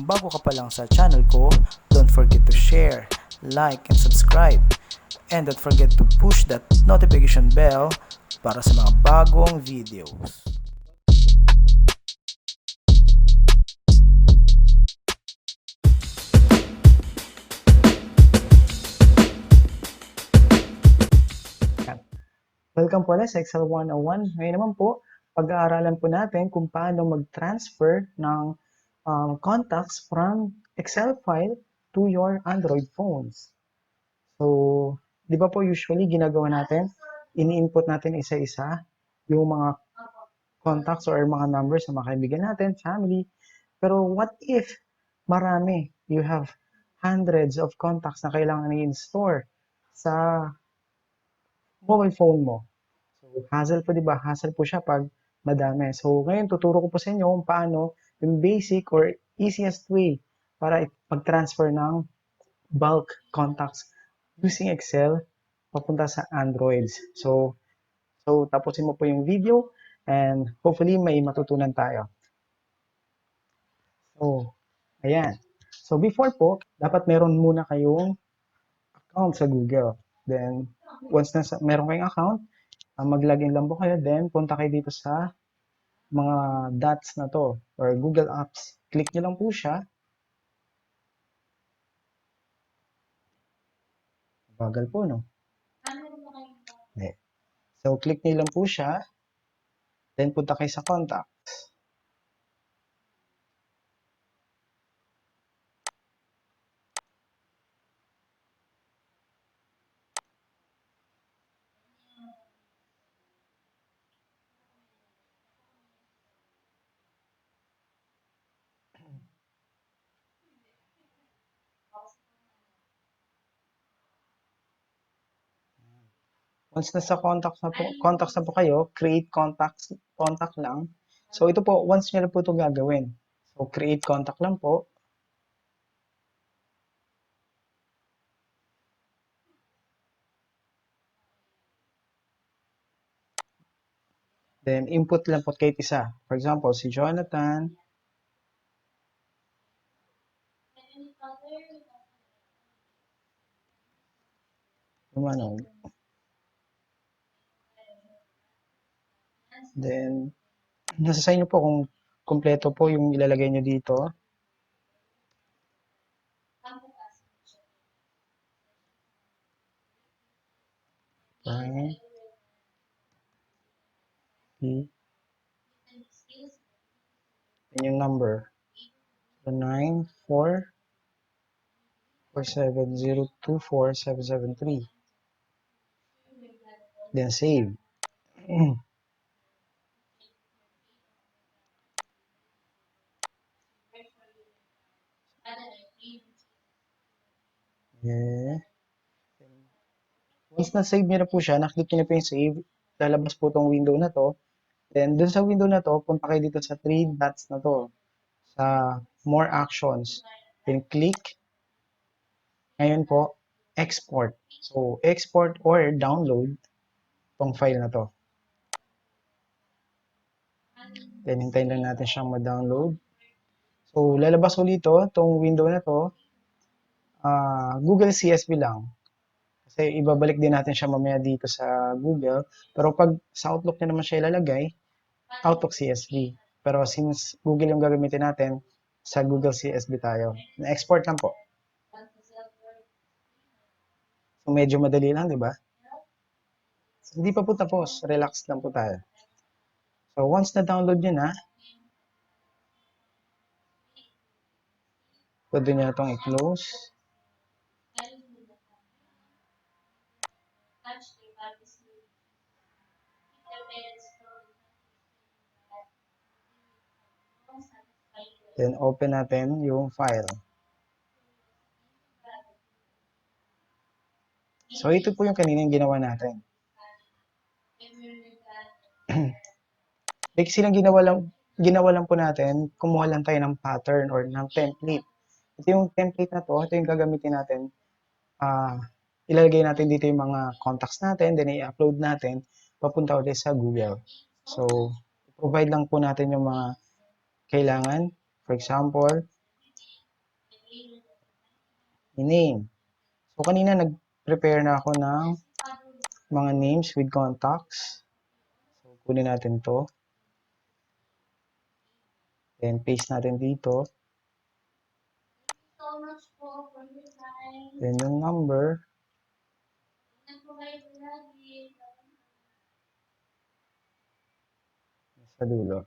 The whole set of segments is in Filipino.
kung bago ka pa lang sa channel ko, don't forget to share, like, and subscribe. And don't forget to push that notification bell para sa mga bagong videos. Welcome po ulit sa Excel 101. Ngayon naman po, pag-aaralan po natin kung paano mag-transfer ng contacts from Excel file to your Android phones. So, di ba po usually ginagawa natin, ini-input natin isa-isa yung mga contacts or mga numbers sa mga kaibigan natin, family. Pero what if marami? You have hundreds of contacts na kailangan i-store sa mobile phone mo. So, hassle po, di ba? Hassle po siya pag madami. So, ngayon, tuturo ko po sa inyo kung paano yung basic or easiest way para pag-transfer ng bulk contacts using Excel papunta sa Androids. So tapusin mo po yung video and hopefully may matutunan tayo. So, ayan. So, before po, dapat meron muna kayong account sa Google. Then, once na meron kayong account, mag-login lang po kayo. Then, punta kayo dito sa mga dots na to or Google Apps. Click nyo lang po siya. Bagal po, no? Okay. So, click nyo lang po siya. Then, punta kayo sa contact. Once nasa contacts na po kayo, create contact lang. So, ito po, once nyo na po ito gagawin. So, create contact lang po. Then, input lang po kahit isa. For example, si Jonathan. Lumanog. Then, nasa sa inyo po kung kompleto po yung ilalagay nyo dito. Yan yung number. So, 94470247773. Then, save. Yeah. Once na-save nyo na po siya, naklik nyo na po yung save, lalabas po itong window na to. Then, dun sa window na to, punta kayo dito sa 3 dots na to. Sa more actions. Then, click. Ngayon po, export. So, export or download itong file na to. Then, hintayin lang natin siyang ma-download. So, lalabas ulit itong window na to. Google CSV lang. Kasi ibabalik din natin siya mamaya dito sa Google. Pero pag sa Outlook na naman siya ilalagay, Outlook CSV. Pero since Google yung gagamitin natin, sa Google CSV tayo. Na-export lang po. So medyo madali lang, di ba? So, hindi pa po tapos. Relax lang po tayo. So once na-download nyo na, pwede nyo na itong i-close. Then open natin yung file. So ito po yung kaninang ginawa natin. Like silang ginawa lang po natin, kumuha lang tayo ng pattern or ng template. Ito yung template na to, ito yung gagamitin natin. Ilalagay natin dito yung mga contacts natin, then i-upload natin, papunta ulit sa Google. So, provide lang po natin yung mga kailangan. For example, name. So, kanina nag-prepare na ako ng mga names with contacts. So, kunin natin to. Then, paste natin dito. Then, yung number. Sa dulo.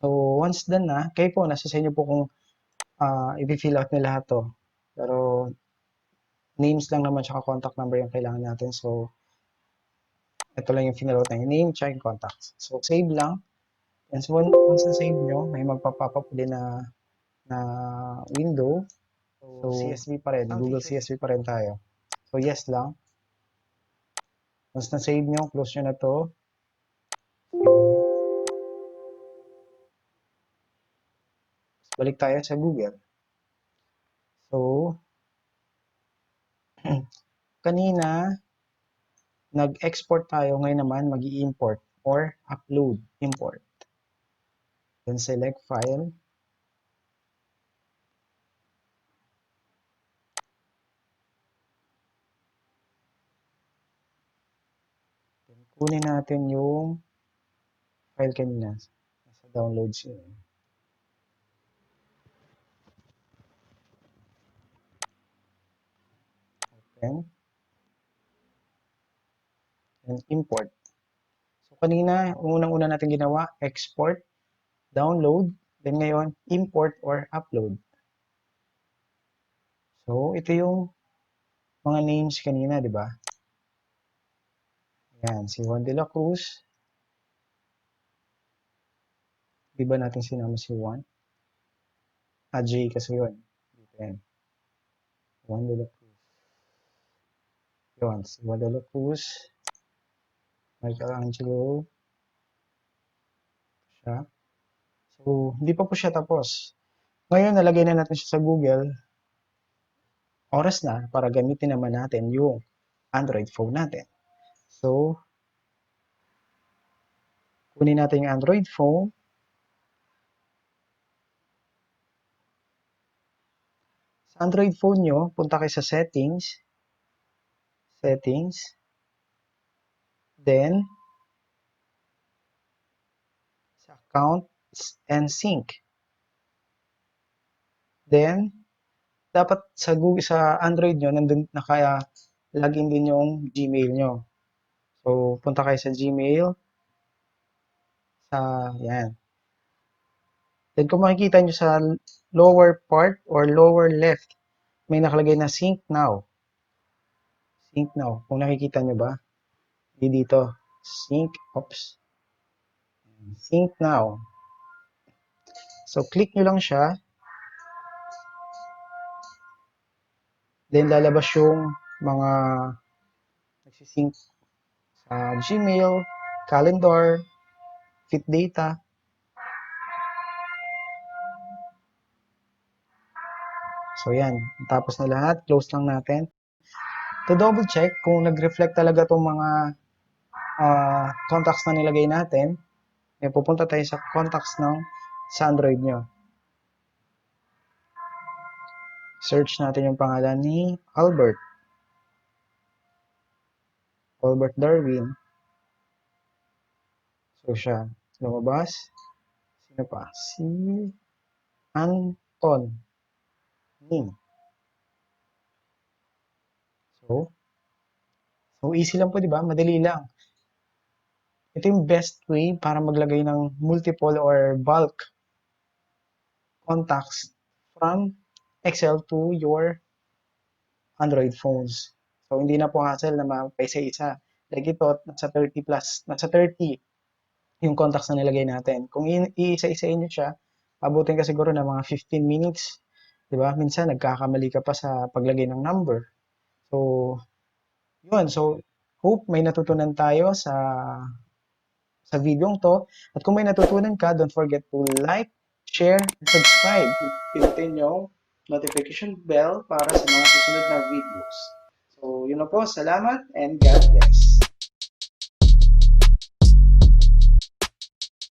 So, once done na, kayo po, nasa sa inyo po kung i-fill out nyo lahat to. Pero, names lang naman tsaka contact number yung kailangan natin. So, ito lang yung fill out na yung name tsaka yung contacts. So, save lang. And so, once na-save nyo, may magpa-pop up din na window. So, CSV pa rin. Google CSV pa rin tayo. So, yes lang. Once na-save nyo, close nyo na to. Balik tayo sa Google. So, kanina, nag-export tayo. Ngayon naman, mag-i-import or upload, import. Then, select file. Then, kunin natin yung file kanina. Nasa downloads yun. Open. And import. So, kanina, unang-una natin ginawa, export, download, then ngayon, import or upload. So, ito yung mga names kanina, di ba? Yan, si Juan de la Cruz. Di ba natin sinama si Juan? J kasi yun. Yan. Juan de la Cruz. Yun, si Juan de la Cruz. Michelangelo. Siya. So, hindi pa po siya tapos. Ngayon, nalagay na natin siya sa Google. Oras na para gamitin naman natin yung Android phone natin. So, kunin natin yung Android phone. Sa Android phone nyo, punta kayo sa settings. Settings. Then, sa accounts and sync. Then, dapat sa Google, sa Android nyo, nandun naka-login din yung Gmail nyo. So, punta kayo sa Gmail. Yan. Then, kung makikita nyo sa lower part or lower left, may nakalagay na Sync Now. Sync Now. Kung nakikita nyo ba? Dito. Sync Now. So, click nyo lang siya. Then, lalabas yung mga nagsisync sa Gmail, Calendar, Fit Data. So, yan. Tapos na lahat. Close lang natin. To double check kung nag-reflect talaga itong mga contacts na nilagay natin, pupunta tayo sa contacts sa Android nyo. Search natin yung pangalan ni Albert Darwin. So, siya. Lumabas. Sino pa? Si Anton Ning. So easy lang po, di ba? Madali lang. Ito yung best way para maglagay ng multiple or bulk contacts from Excel to your Android phones. So, hindi na po hassle na mapisa-isa. Like ito, nasa 30 yung contacts na nilagay natin. Kung iisa-isain nyo siya, abutin ka siguro ng mga 15 minutes. Diba? Minsan, nagkakamali ka pa sa paglagay ng number. So, yun. So, hope may natutunan tayo sa video to. At kung may natutunan ka, don't forget to like, share, and subscribe. Pinutin yung notification bell para sa mga susunod na videos. So, yun na po. Salamat and God bless.